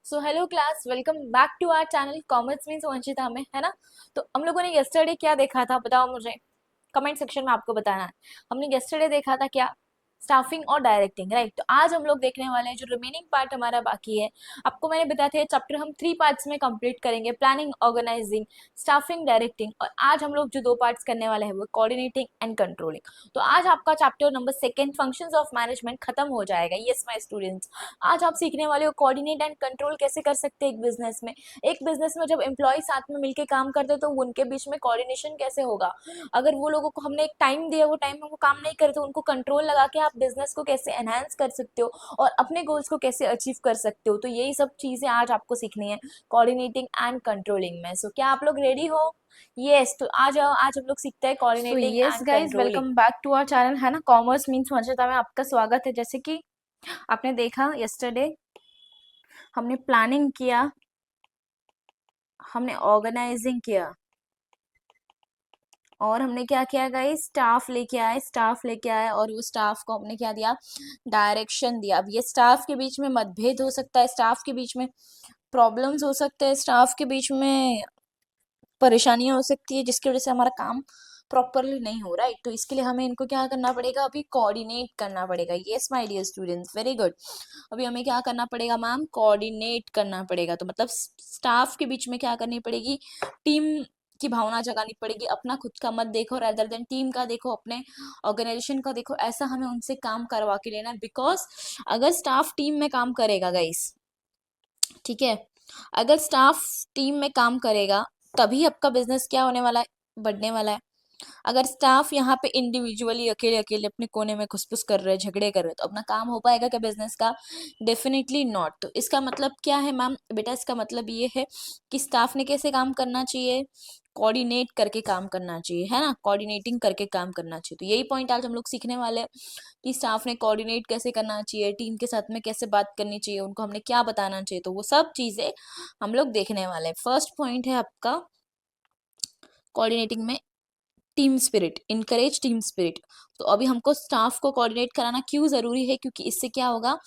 So hello class, welcome back to our channel commerce means Vanshita में, है ना। तो हम लोगों ने यस्टरडे क्या देखा था, बताओ मुझे। कमेंट सेक्शन में आपको बताना है। हमने यस्टरडे देखा था क्या? स्टाफिंग और डायरेक्टिंग, राइट। तो आज हम लोग देखने वाले हैं जो रिमेनिंग पार्ट हमारा बाकी है। आपको मैंने बताया था ये चैप्टर हम 3 पार्ट्स में कंप्लीट करेंगे, प्लानिंग, ऑर्गेनाइजिंग, स्टाफिंग, डायरेक्टिंग। और आज हम लोग जो 2 पार्ट्स करने वाले हैं वो कोऑर्डिनेटिंग एंड कंट्रोलिंग। तो आज आपका chapter number 2 functions of management खत्म हो जाएगा। यस माय स्टूडेंट्स, आज आप सीखने वाले हो कोऑर्डिनेट एंड कंट्रोल कैसे कर सकते हैं एक बिजनेस में। एक बिजनेस में जब एम्प्लॉय साथ में मिलकर काम करते हैं तो उनके बीच में कोऑर्डिनेशन कैसे होगा। अगर वो लोगों को हमने एक टाइम दिया, वो टाइम में वो काम नहीं करे तो उनको कंट्रोल लगा के आप बिजनेस को कैसे एनहांस कर सकते हो और अपने गोल्स को कैसे अचीव कर सकते हो। तो यही सब चीजें आज आपको सीखनी है कोऑर्डिनेटिंग एंड कंट्रोलिंग में। सो क्या आप लोग रेडी हो? यस, तो आ जाओ, आज हम लोग सीखते हैं so coordinating yes and guys, controlling. Welcome back to our channel, है ना। कॉमर्स मीन्स वंशिता में आपका स्वागत है। जैसे कि आपने देखा यस्टरडे हमने प्लानिंग किया, हमने ऑर्गेनाइजिंग किया और हमने क्या किया गाइस, स्टाफ लेके आए और वो स्टाफ को हमने क्या दिया, डायरेक्शन दिया। अब ये स्टाफ के बीच में मतभेद हो सकता है, स्टाफ के बीच में प्रॉब्लम्स हो सकते हैं, स्टाफ के बीच में परेशानियां हो सकती है जिसकी वजह से हमारा काम प्रॉपरली नहीं हो रहा है। तो इसके लिए हमें इनको क्या करना पड़ेगा, अभी कोऑर्डिनेट करना पड़ेगा। Yes my dear students, very good. अभी हमें क्या करना पड़ेगा मैम, कोऑर्डिनेट करना पड़ेगा। तो मतलब स्टाफ के बीच में क्या करनी पड़ेगी, टीम की भावना जगानी पड़ेगी। अपना खुद का मत देखो, रेदर देन टीम का देखो, अपने ऑर्गेनाइजेशन का देखो। ऐसा हमें उनसे काम करवा के लेना है, बिकॉज अगर स्टाफ टीम में काम करेगा गाइस, ठीक है, अगर स्टाफ टीम में काम करेगा तभी आपका बिजनेस क्या होने वाला है, बढ़ने वाला है। अगर स्टाफ यहाँ पे इंडिविजुअली अकेले अकेले अपने कोने में खुसफुस कर रहे हैं, झगड़े कर रहे हैं, तो अपना काम हो पाएगा क्या बिजनेस का? Definitely not. तो इसका मतलब क्या है मैम, बेटा इसका मतलब ये है कि स्टाफ ने कैसे काम करना चाहिए, कोऑर्डिनेट करके काम करना चाहिए, है ना, कोऑर्डिनेटिंग करके काम करना चाहिए। तो यही पॉइंट आज हम लोग सीखने वाले हैं कि स्टाफ ने कोऑर्डिनेट कैसे करना चाहिए, टीम के साथ में कैसे बात करनी चाहिए, उनको हमने क्या बताना चाहिए। तो वो सब चीजें हम लोग देखने वाले हैं। फर्स्ट पॉइंट है आपका कोऑर्डिनेटिंग में, team spirit, encourage team spirit. तो अभी हमको स्टाफ को कोऑर्डिनेट कराना क्यों जरूरी है, क्योंकि इससे क्या होगा,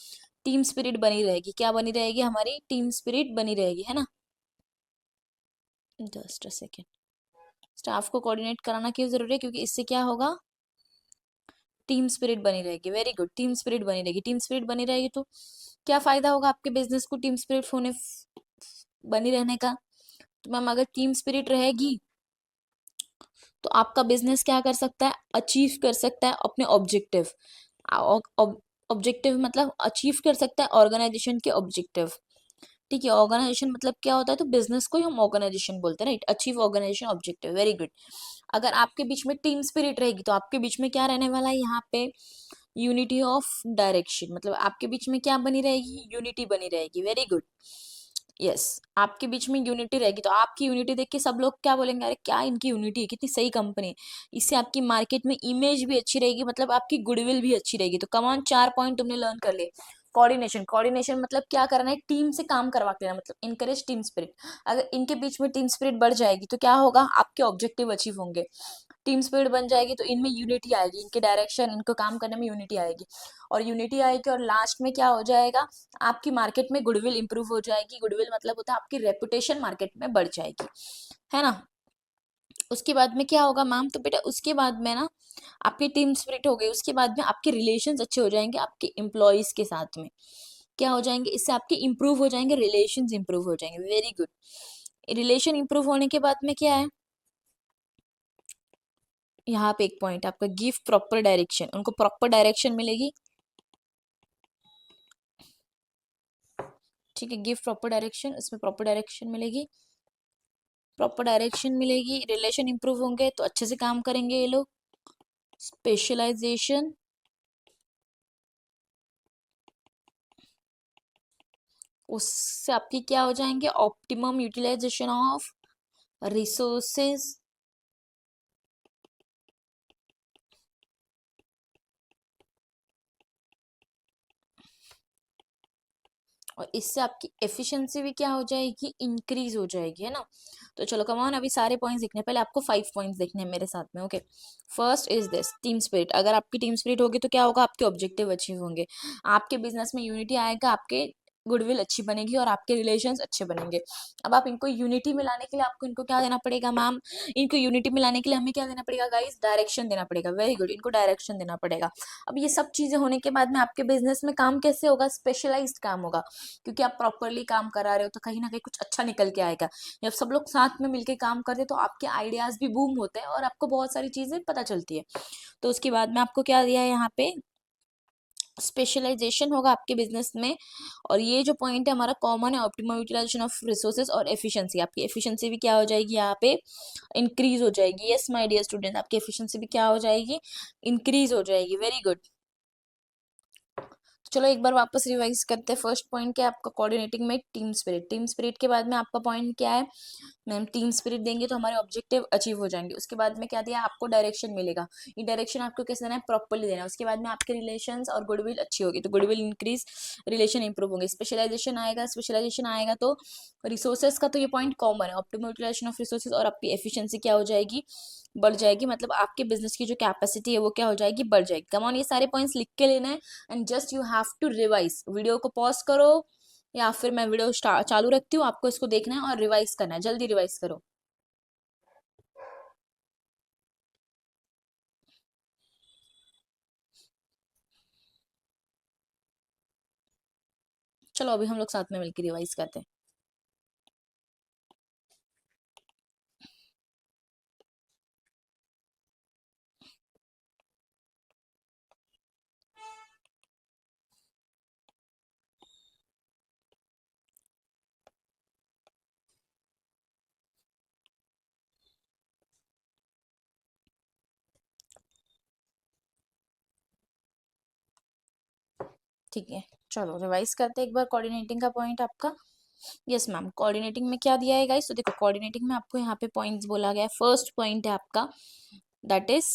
टीम स्पिरिट बनी रहेगी। क्या बनी रहेगी, हमारी टीम स्पिरिट बनी रहेगी, है ना। Just a second. स्टाफ को कोऑर्डिनेट कराना क्यों जरूरी है, क्योंकि इससे क्या होगा, टीम स्पिरिट बनी रहेगी। वेरी गुड, टीम स्पिरिट बनी रहेगी। टीम स्पिरिट बनी रहेगी तो क्या फायदा होगा आपके बिजनेस को टीम स्पिरिट होने, बनी रहने का। तो मैम अगर टीम स्पिरिट रहेगी तो आपका बिजनेस क्या कर सकता है, अचीव कर सकता है अपने ऑब्जेक्टिव। ऑब्जेक्टिव मतलब अचीव कर सकता है ऑर्गेनाइजेशन के ऑब्जेक्टिव। ठीक है, ऑर्गेनाइजेशन मतलब क्या होता है, तो बिजनेस को ही हम ऑर्गेनाइजेशन बोलते हैं, right. Achieve organisation objective, very good. अगर आपके बीच में टीम स्पिरिट रहेगी तो आपके बीच में क्या रहने वाला है यहाँ पे, यूनिटी ऑफ डायरेक्शन। मतलब आपके बीच में क्या बनी रहेगी, यूनिटी बनी रहेगी। Very good, yes. आपके बीच में यूनिटी रहेगी तो आपकी यूनिटी देख के सब लोग क्या बोलेंगे, अरे क्या इनकी यूनिटी है, कितनी सही कंपनी है। इससे आपकी मार्केट में इमेज भी अच्छी रहेगी, मतलब आपकी गुडविल भी अच्छी रहेगी। तो कमान 4 पॉइंट तुमने लर्न कर लिए। कोऑर्डिनेशन, कोऑर्डिनेशन मतलब क्या करना है, टीम से काम करवा के लेना, मतलब इनकरेज टीम स्पिरिट। अगर इनके बीच में टीम स्पिरिट बढ़ जाएगी तो क्या होगा, आपके ऑब्जेक्टिव अचीव होंगे। टीम स्पिरिट बन जाएगी तो इनमें यूनिटी आएगी, इनके डायरेक्शन, इनको काम करने में यूनिटी आएगी। और यूनिटी आएगी और लास्ट में क्या हो जाएगा, आपकी मार्केट में गुडविल इंप्रूव हो जाएगी। गुडविल मतलब होता है आपकी रेपुटेशन मार्केट में बढ़ जाएगी, है ना। उसके बाद में क्या होगा मैम, तो बेटा उसके बाद में ना आपकी टीम स्पिरिट हो गई, उसके बाद में आपके रिलेशंस अच्छे हो जाएंगे आपके एम्प्लॉयज के साथ में। क्या हो जाएंगे, इससे आपके इंप्रूव हो जाएंगे, रिलेशंस इंप्रूव हो जाएंगे। Very good. रिलेशन इंप्रूव होने के बाद में क्या है, यहाँ पे एक पॉइंट आपका, गिव प्रॉपर डायरेक्शन। उनको प्रॉपर डायरेक्शन मिलेगी, ठीक है, गिव प्रॉपर डायरेक्शन, इसमें प्रॉपर डायरेक्शन मिलेगी, प्रॉपर डायरेक्शन मिलेगी, रिलेशन इंप्रूव होंगे तो अच्छे से काम करेंगे ये लोग। स्पेशलाइजेशन, उससे आपकी क्या हो जाएंगे, ऑप्टिमम यूटिलाइजेशन ऑफ रिसोर्सेज। और इससे आपकी एफिशिएंसी भी क्या हो जाएगी, इंक्रीज हो जाएगी, है ना। तो चलो कमान, अभी सारे पॉइंट्स देखने हैं। पहले आपको 5 पॉइंट्स देखने हैं मेरे साथ में, okay. First is this, team spirit. अगर आपकी टीम स्पिरिट होगी तो क्या होगा, आपके ऑब्जेक्टिव अचीव होंगे, आपके बिजनेस में यूनिटी आएगा, आपके गुडविल अच्छी बनेगी और आपके रिलेशंस अच्छे बनेंगे। अब आप इनको यूनिटी में लाने के लिए आपको इनको क्या देना पड़ेगा मैम? इनको यूनिटी में लाने के लिए हमें क्या देना पड़ेगा गाइस? डायरेक्शन देना पड़ेगा। वेरी गुड, इनको डायरेक्शन देना पड़ेगा। अब ये सब चीजें होने के बाद में आपके बिजनेस में काम कैसे होगा? स्पेशलाइज्ड काम होगा, क्योंकि आप प्रॉपरली काम करा रहे हो तो कहीं ना कहीं कुछ अच्छा निकल के आएगा। जब सब लोग साथ में मिलके काम करते हैं तो आपके आइडियाज भी बूम होते हैं और आपको बहुत सारी चीजें पता चलती है। तो उसके बाद में आपको क्या दिया है यहाँ पे? स्पेशलाइजेशन होगा आपके बिजनेस में। और ये जो पॉइंट है हमारा कॉमन है, ऑप्टिमम यूटिलाइजेशन ऑफ रिसोर्सेज और एफिशिएंसी। आपकी एफिशिएंसी भी क्या हो जाएगी यहाँ पे? इंक्रीज हो जाएगी। यस माय डियर स्टूडेंट, आपकी एफिशिएंसी भी क्या हो जाएगी? इंक्रीज हो जाएगी। Very good. चलो एक बार वापस रिवाइज करते हैं। फर्स्ट पॉइंट क्या है आपका? कोऑर्डिनेटिंग में टीम स्पिरिट। टीम स्पिरिट के बाद में आपका पॉइंट क्या है मैम? टीम स्पिरिट देंगे तो हमारे ऑब्जेक्टिव अचीव हो जाएंगे। उसके बाद में क्या दिया आपको? डायरेक्शन मिलेगा। ये डायरेक्शन आपको कैसे देना है? प्रॉपरली देना है। उसके बाद में आपके रिलेशंस और गुडविल अच्छी होगी तो गुडविल इंक्रीज, रिलेशन इंप्रूव होंगे। स्पेशलाइजेशन आएगा, स्पेशलाइजेशन आएगा तो रिसोर्सेज का तो ये पॉइंट कॉमन है, ऑप्टिमल यूटिलाइजेशन ऑफ रिसोर्सेज, और आपकी एफिशिएंसी क्या हो जाएगी? बढ़ जाएगी। मतलब आपके बिजनेस की जो कैपेसिटी है वो क्या हो जाएगी? बढ़ जाएगी। कम ऑन, ये सारे पॉइंट्स लिख के लेना है and just you have to revise. Video को पॉज करो या फिर मैं वीडियो चालू रखती हूँ, आपको इसको देखना है और रिवाइज करना है। जल्दी रिवाइज करो। चलो अभी हम लोग साथ में मिलकर रिवाइज करते हैं। ठीक है, चलो रिवाइज करते हैं एक बार। कोऑर्डिनेटिंग का पॉइंट आपका, यस मैम, कोऑर्डिनेटिंग में क्या दिया है गाइस? तो देखो कोऑर्डिनेटिंग में आपको यहाँ पे पॉइंट्स बोला गया है। फर्स्ट पॉइंट है आपका, दैट इज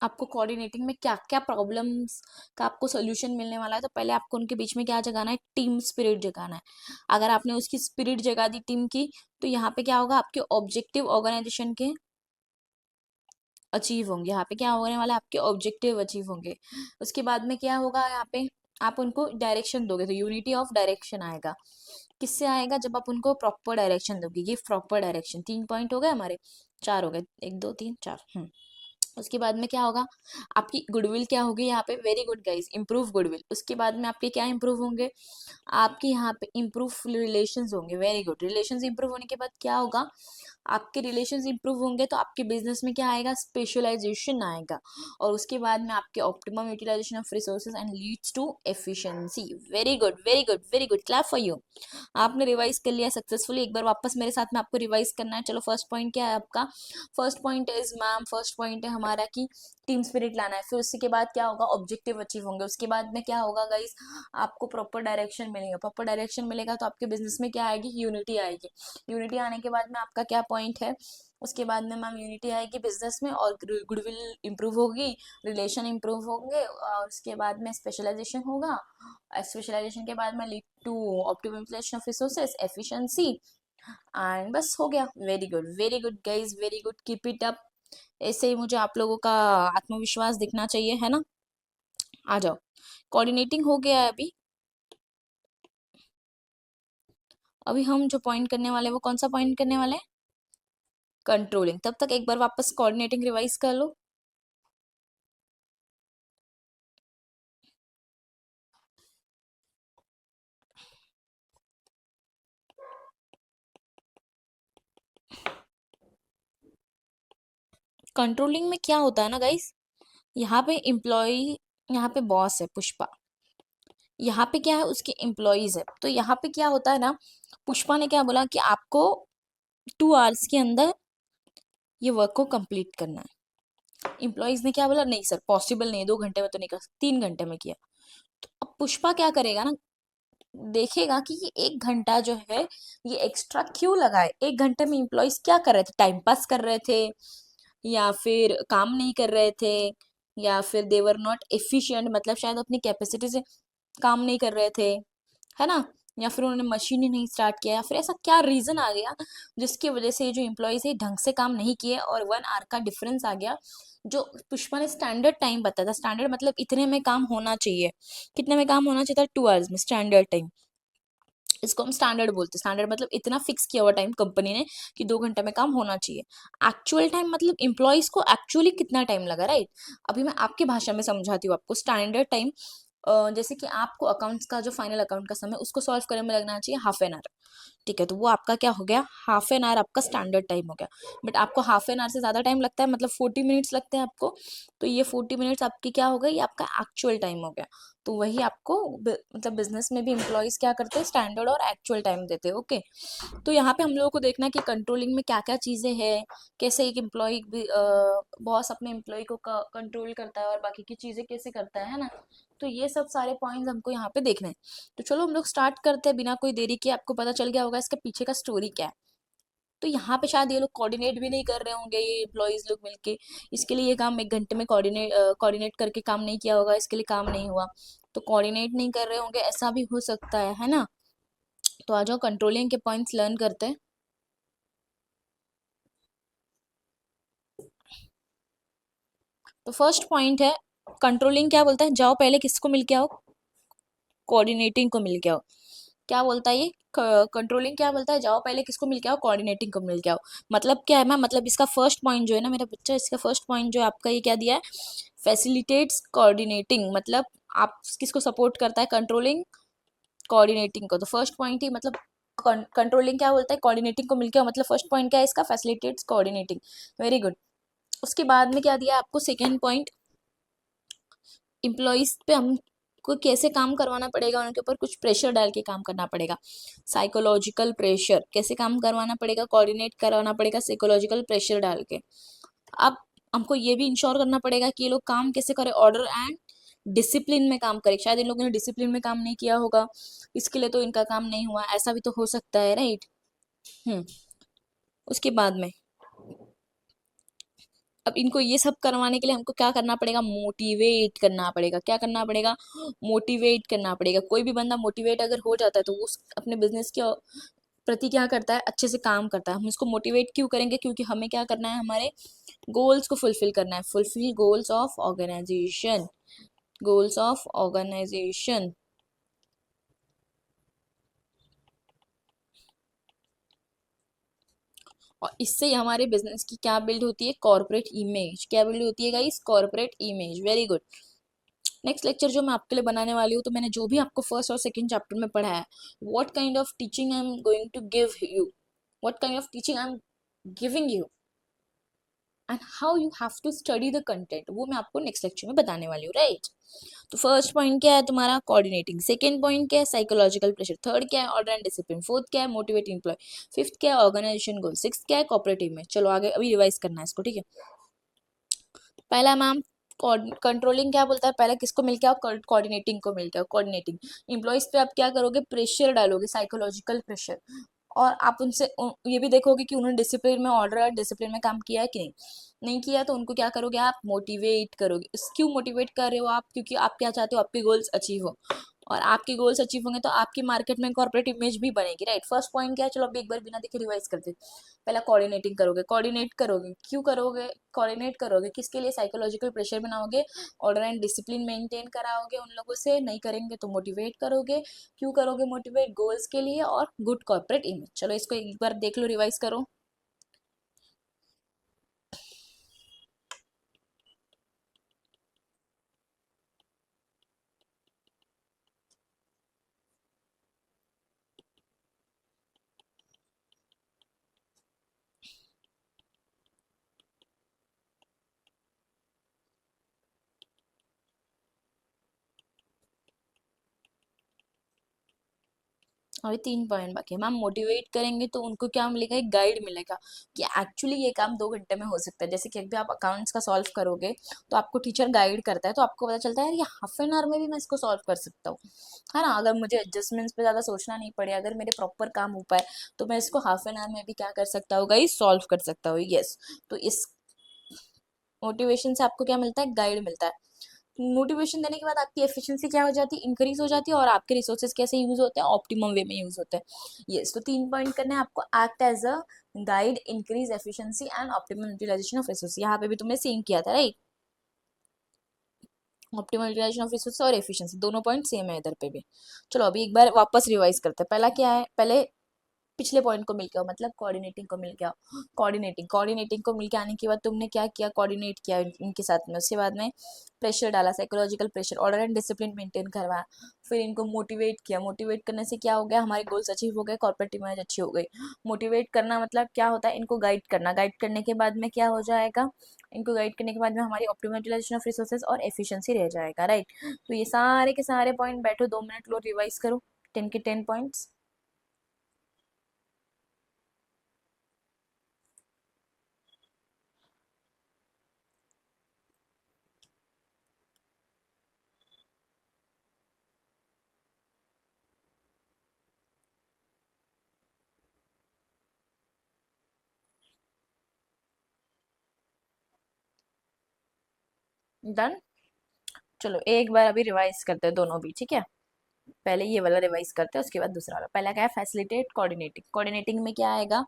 आपको कोऑर्डिनेटिंग में क्या क्या प्रॉब्लम्स का आपको सोल्यूशन मिलने वाला है। तो पहले आपको उनके बीच में क्या जगाना है? टीम स्पिरिट जगाना है। अगर आपने उसकी स्पिरिट जगा दी टीम की तो यहाँ पे क्या होगा? आपके ऑब्जेक्टिव ऑर्गेनाइजेशन के अचीव होंगे। यहाँ पे क्या होने वाला है? आपके ऑब्जेक्टिव अचीव होंगे। उसके बाद में क्या होगा? यहाँ पे आप उनको डायरेक्शन दोगे तो यूनिटी ऑफ डायरेक्शन आएगा। किससे आएगा? जब आप उनको प्रॉपर डायरेक्शन दोगे। Give proper direction. 3 पॉइंट हो गए हमारे, 4 हो गए, 1 2 3 4। उसके बाद में क्या होगा? आपकी गुडविल क्या होगी यहाँ पे? Very good guys, improve goodwill. उसके बाद में आपके क्या इंप्रूव होंगे? आपके यहाँ पे इंप्रूव रिलेशंस होंगे। वेरी गुड, रिलेशंस इंप्रूव होने के बाद क्या होगा? आपके रिलेशंस इंप्रूव होंगे तो आपके बिजनेस में क्या आएगा? स्पेशलाइजेशन आएगा। और उसके बाद में आपके optimum utilisation of resources and leads to efficiency. Very good, very good, very good, clap for you. आपने रिवाइज कर लिया सक्सेसफुली। एक बार वापस मेरे साथ में आपको रिवाइज करना है। चलो फर्स्ट पॉइंट क्या है आपका? First point is ma'am, first point है हमारा कि टीम स्पिरिट लाना है। फिर उसके बाद क्या होगा? ऑब्जेक्टिव अचीव होंगे। उसके बाद में क्या होगा गाइस? आपको प्रॉपर डायरेक्शन मिलेगा। प्रॉपर डायरेक्शन मिलेगा तो आपके बिजनेस में क्या आएगी? यूनिटी आएगी। यूनिटी आने के बाद में आपका क्या पॉइंट है? उसके बाद में मैम यूनिटी आएगी बिजनेस में और गुडविल इंप्रूव होगी, रिलेशन इंप्रूव होंगे, और उसके बाद में स्पेशलाइजेशन होगा। स्पेशलाइजेशन के बाद में lead to optimisation of resources, efficiency, and बस हो गया। Very good guys, very good, keep it up. ऐसे ही मुझे आप लोगों का आत्मविश्वास दिखना चाहिए, है ना? आ जाओ। कोऑर्डिनेटिंग हो गया है अभी। अभी हम जो पॉइंट करने वाले हैं वो कौन सा पॉइंट करने वाले हैं? कंट्रोलिंग। तब तक एक बार वापस कोऑर्डिनेटिंग रिवाइज कर लो। कंट्रोलिंग में क्या होता है ना गाइस, यहाँ पे एम्प्लॉय, यहाँ पे बॉस है पुष्पा, यहाँ पे क्या है? उसके एम्प्लॉयज है। तो यहाँ पे क्या होता है ना, पुष्पा ने क्या बोला कि आपको 2 आवर्स के अंदर ये वर्क को कंप्लीट करना है। एम्प्लॉयज ने क्या बोला? नहीं सर पॉसिबल नहीं है, 2 घंटे में तो नहीं कर सकते, 3 घंटे में किया। तो अब पुष्पा क्या करेगा ना, देखेगा कि ये 1 घंटा जो है ये एक्स्ट्रा क्यों लगाए। 1 घंटे में एम्प्लॉयज क्या कर रहे थे? टाइम पास कर रहे थे, या फिर काम नहीं कर रहे थे, या फिर देवर नॉट एफिशिएंट, मतलब शायद अपनी कैपेसिटी से काम नहीं कर रहे थे, है ना? या फिर उन्होंने मशीन ही नहीं स्टार्ट किया, या फिर ऐसा क्या रीज़न आ गया जिसकी वजह से ये जो एम्प्लॉयज़ है ढंग से काम नहीं किए और 1 आवर का डिफरेंस आ गया। जो पुष्पा ने स्टैंडर्ड टाइम बताया था, स्टैंडर्ड मतलब इतने में काम होना चाहिए, कितने में काम होना चाहिए था, 2 आवर्स में स्टैंडर्ड टाइम, इसको हम स्टैंडर्ड बोलते हैं। स्टैंडर्ड मतलब इतना फिक्स किया हुआ टाइम कंपनी ने कि 2 घंटे में काम होना चाहिए। एक्चुअल टाइम मतलब एम्प्लॉयज को एक्चुअली कितना टाइम लगा, राइट। अभी मैं आपकी भाषा में समझाती हूँ आपको। स्टैंडर्ड टाइम जैसे कि आपको अकाउंट्स का जो फाइनल अकाउंट का समय उसको सॉल्व करने में लगना चाहिए हाफ एन आवर, ठीक है, तो वो आपका क्या हो गया, हाफ एन आवर आपका स्टैंडर्ड टाइम हो गया। बट आपको हाफ एन आवर से ज़्यादा टाइम लगता है, मतलब 40 मिनट्स लगते हैं आपको, तो ये 40 मिनट्स आपकी क्या हो गई, ये आपका एक्चुअल टाइम हो गया। तो वही आपको मतलब बिजनेस में भी एम्प्लॉयज क्या करते हैं, स्टैंडर्ड और एक्चुअल टाइम देते हैं, ओके। तो यहाँ पे हम लोगों को देखना है कि कंट्रोलिंग में क्या क्या चीज़ें हैं, कैसे एक एम्प्लॉय बॉस अपने एम्प्लॉय को कंट्रोल करता है और बाकी की चीज़ें कैसे करता है ना। तो ये सब सारे पॉइंट्स हमको यहाँ पे देखने हैं। तो चलो हम लोग स्टार्ट करते हैं बिना कोई देरी के। आपको पता चल गया होगा इसके पीछे का स्टोरी क्या है। तो यहाँ पे शायद ये लोग कोऑर्डिनेट भी नहीं कर रहे होंगे, ये एम्प्लॉयज लोग मिलके इसके लिए ये काम 1 घंटे में कोऑर्डिनेट करके काम नहीं किया होगा, इसके लिए काम नहीं हुआ। तो कोऑर्डिनेट नहीं कर रहे होंगे, ऐसा भी हो सकता है ना। तो आ जाओ कंट्रोलिंग के पॉइंट्स लर्न करते हैं। तो फर्स्ट पॉइंट है कंट्रोलिंग क्या बोलता है, जाओ पहले किसको मिल के आओ, कोऑर्डिनेटिंग को मिल के आओ। क्या बोलता है ये कंट्रोलिंग, क्या बोलता है, जाओ पहले किसको मिल के आओ, कोऑर्डिनेटिंग को मिल के आओ। मतलब क्या है मैम, मतलब इसका फर्स्ट पॉइंट जो है ना मेरा बच्चा, इसका फर्स्ट पॉइंट जो है आपका ये क्या दिया है, फैसिलिटेट्स कोऑर्डिनेटिंग, मतलब आप किसको सपोर्ट करता है, कंट्रोलिंग कोऑर्डिनेटिंग को। तो फर्स्ट पॉइंट ही मतलब कंट्रोलिंग क्या बोलता है, कोऑर्डिनेटिंग को मिलके आओ, मतलब फर्स्ट पॉइंट क्या है इसका, फैसिलिटेट्स कोऑर्डिनेटिंग। Very good. उसके बाद में क्या दिया आपको सेकेंड पॉइंट, इम्प्लॉइज पे हमको कैसे काम करवाना पड़ेगा, उनके ऊपर कुछ प्रेशर डाल के काम करना पड़ेगा, साइकोलॉजिकल प्रेशर, कैसे काम करवाना पड़ेगा, कोऑर्डिनेट करवाना पड़ेगा साइकोलॉजिकल प्रेशर डाल के। अब हमको ये भी इंश्योर करना पड़ेगा कि ये लोग काम कैसे करें, ऑर्डर एंड डिसिप्लिन में काम करें। शायद इन लोगों ने डिसिप्लिन में काम नहीं किया होगा, इसके लिए तो इनका काम नहीं हुआ, ऐसा भी तो हो सकता है, राइट। हम्म। उसके बाद में अब इनको ये सब करवाने के लिए हमको क्या करना पड़ेगा, मोटिवेट करना पड़ेगा। क्या करना पड़ेगा, मोटिवेट करना पड़ेगा। कोई भी बंदा मोटिवेट अगर हो जाता है तो वो अपने बिजनेस के प्रति क्या करता है, अच्छे से काम करता है। हम इसको मोटिवेट क्यों करेंगे, क्योंकि हमें क्या करना है, हमारे गोल्स को फुलफिल करना है, fulfil goals of organisation, goals of organisation. और इससे ही हमारे बिजनेस की क्या बिल्ड होती है, कॉर्पोरेट इमेज। क्या बिल्ड होती है guys, corporate image. Very good. Next lecture जो मैं आपके लिए बनाने वाली हूँ, तो मैंने जो भी आपको फर्स्ट और सेकंड चैप्टर में पढ़ा है, what kind of teaching I am going to give you, what kind of teaching I am giving you and how you have to study the content, वो मैं आपको नेक्स्ट लेक्चर में बताने वाली हूँ, राइट। तो फर्स्ट पॉइंट क्या है तुम्हारा, कोऑर्डिनेटिंग। सेकंड पॉइंट क्या है, साइकोलॉजिकल प्रेशर। थर्ड क्या है, ऑर्डर एंड डिसिप्लिन। फोर्थ क्या है, मोटिवेट एम्प्लॉय। फिफ्थ क्या है, ऑर्गेनाइजेशन गोल। सिक्स क्या है, कॉपरेटिव में। चलो आगे अभी रिवाइज करना है इसको, ठीक है। पहला मैम कंट्रोलिंग क्या बोलता है, पहले किसको मिलके आओ, कोऑर्डिनेटिंग को मिलके आओ। कोऑर्डिनेटिंग एम्प्लॉयज पे आप क्या करोगे, प्रेशर डालोगे, साइकोलॉजिकल प्रेशर। और आप उनसे ये भी देखोगे कि उन्होंने डिसिप्लिन में, ऑर्डर और डिसिप्लिन में काम किया है कि नहीं, नहीं किया तो उनको क्या करोगे, आप मोटिवेट करोगे। क्यों मोटिवेट कर रहे हो आप, क्योंकि आप क्या चाहते हो, आपके गोल्स अचीव हो। और आपके गोल्स अचीव होंगे तो आपकी मार्केट में कॉर्पोरेट इमेज भी बनेगी, राइट। फर्स्ट पॉइंट क्या है, चलो अभी एक बार बिना देखे रिवाइज करते हैं। पहला कोऑर्डिनेटिंग करोगे, कोऑर्डिनेट करोगे, क्यों करोगे, कोऑर्डिनेट करोगे किसके लिए, साइकोलॉजिकल प्रेशर बनाओगे, ऑर्डर एंड डिसिप्लिन मेंटेन कराओगे उन लोगों से, नहीं करेंगे तो मोटिवेट करोगे। क्यों करोगे मोटिवेट, गोल्स के लिए और गुड कॉर्पोरेट इमेज। चलो इसको एक बार देख लो, रिवाइज करो। अभी 3 पॉइंट बाकी है मैम। मोटिवेट करेंगे तो उनको क्या मिलेगा, एक गाइड मिलेगा कि एक्चुअली ये काम 2 घंटे में हो सकता है। जैसे कि अभी आप अकाउंट्स का सॉल्व करोगे तो आपको टीचर गाइड करता है, तो आपको पता चलता है यार ये हाफ एन आवर में भी मैं इसको सॉल्व कर सकता हूँ, है ना। अगर मुझे एडजस्टमेंट्स पे ज़्यादा सोचना नहीं पड़े, अगर मेरे प्रॉपर काम हो पाए, तो मैं इसको हाफ एन आवर में भी क्या कर सकता हूँ गाइस, सॉल्व कर सकता हूँ। यस। तो इस मोटिवेशन से आपको क्या मिलता है, गाइड मिलता है। मोटिवेशन देने के बाद आपकी एफिशिएंसी क्या हो जाती है, इंक्रीज हो जाती है, और आपके रिसोर्सेज कैसे यूज होते हैं, ऑप्टिमम वे में यूज होते हैं। यस, तो 3 पॉइंट करने हैं आपको, act as a guide, increase efficiency and optimum utilisation of resource. यहाँ पे भी तुमने सेम किया था, right? Optimal utilisation of resource और एफिशिएंसी दोनों पॉइंट सेम है इधर पे भी। चलो अभी एक बार वापस रिवाइज करते हैं। पहला क्या है, पहले पिछले पॉइंट को मिलके आओ, मतलब कोऑर्डिनेटिंग को मिलके आओ। कोऑर्डिनेटिंग को मिलके आने के बाद तुमने क्या किया, कोऑर्डिनेट किया इनके साथ में। उसके बाद में प्रेशर डाला, psychological pressure, order and discipline maintain करवाया। फिर इनको मोटिवेट किया, मोटिवेट करने से क्या हो गया, हमारे गोल्स अचीव हो गए, कॉर्पोरेट इमेज अच्छी हो गई। मोटिवेट करना मतलब क्या होता है, इनको गाइड करना, गाइड करने के बाद में क्या हो जाएगा, इनको गाइड करने के बाद में हमारी ऑप्टिमल यूटिलाइजेशन ऑफ रिसोर्सेज और एफिशिएंसी रह जाएगा, राइट? तो ये सारे के सारे पॉइंट बैठो 2 मिनट लो, रिवाइज करो 10 के 10 पॉइंट्स। डन। चलो एक बार अभी रिवाइज करते हैं दोनों भी, ठीक है? पहले ये वाला रिवाइज करते हैं, उसके बाद दूसरा वाला। पहला क्या है, फैसिलिटेट कोऑर्डिनेटिंग। कोऑर्डिनेटिंग में क्या आएगा,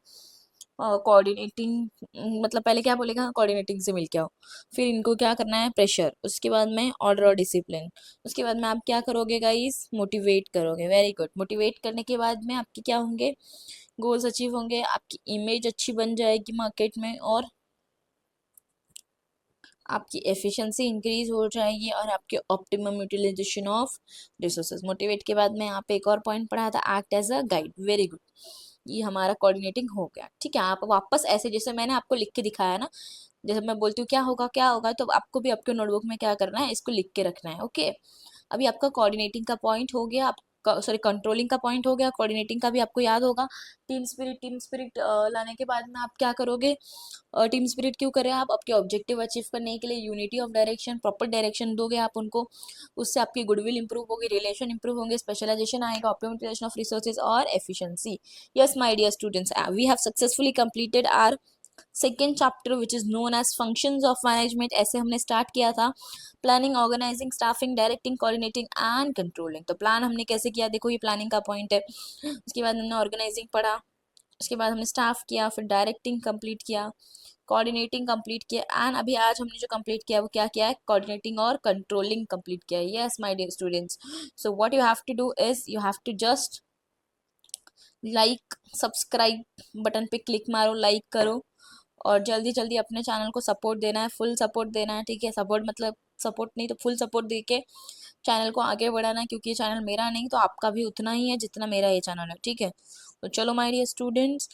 कोऑर्डिनेटिंग मतलब पहले क्या बोलेगा, कोऑर्डिनेटिंग से मिल के आओ। फिर इनको क्या करना है, प्रेशर। उसके बाद में ऑर्डर और डिसिप्लिन। उसके बाद में आप क्या करोगे गाइस, मोटिवेट करोगे। Very good. मोटिवेट करने के बाद में आपके क्या होंगे, गोल्स अचीव होंगे, आपकी इमेज अच्छी बन जाएगी मार्केट में, और आपकी एफिशिएंसी इंक्रीज हो जाएगी, और आपके optimum utilisation of resources. Motivate के बाद में यहाँ पे एक और पॉइंट पढ़ा था, act as a guide. Very good, ये हमारा कोऑर्डिनेटिंग हो गया, ठीक है? आप वापस ऐसे जैसे मैंने आपको लिख के दिखाया ना, जैसे मैं बोलती हूँ क्या होगा क्या होगा, तो आपको भी आपके नोटबुक में क्या करना है, इसको लिख के रखना है, ओके? अभी आपका कोऑर्डिनेटिंग का पॉइंट हो गया, आपका सॉरी कंट्रोलिंग का पॉइंट हो गया, कोऑर्डिनेटिंग का भी आपको याद होगा। टीम स्पिरिट लाने के बाद में आप क्या करोगे, टीम स्पिरिट क्यों करें आप, आपके ऑब्जेक्टिव अचीव करने के लिए unity of direction, proper direction दोगे आप उनको, उससे आपकी गुडविल इंप्रूव होगी, रिलेशन इंप्रूव होंगे, स्पेशलाइजेशन आएगा, ऑप्टिमाइजेशन ऑफ रिसोर्सेज और efficiency. Yes my dear students, we have successfully completed our second chapter which is known as functions of management. ऐसे हमने स्टार्ट किया था, planning, organising, staffing, directing, coordinating and controlling. तो plan हमने कैसे किया, देखो ये प्लानिंग का पॉइंट है। उसके बाद हमने ऑर्गेनाइजिंग पढ़ा, उसके बाद हमने स्टाफ किया, फिर डायरेक्टिंग कंप्लीट किया, कोऑर्डिनेटिंग कंप्लीट किया, एंड अभी आज हमने जो कंप्लीट किया वो क्या किया है, कोऑर्डिनेटिंग और कंट्रोलिंग कंप्लीट किया है। Yes my dear students, so what you have to do is you have to just like, subscribe button पे क्लिक मारो, लाइक करो, और जल्दी जल्दी अपने चैनल को सपोर्ट देना है, फुल सपोर्ट देना है, ठीक है? सपोर्ट मतलब सपोर्ट नहीं तो फुल सपोर्ट दे के चैनल को आगे बढ़ाना है, क्योंकि ये चैनल मेरा नहीं तो आपका भी उतना ही है जितना मेरा ये चैनल है, ठीक है? तो चलो माय डियर स्टूडेंट्स,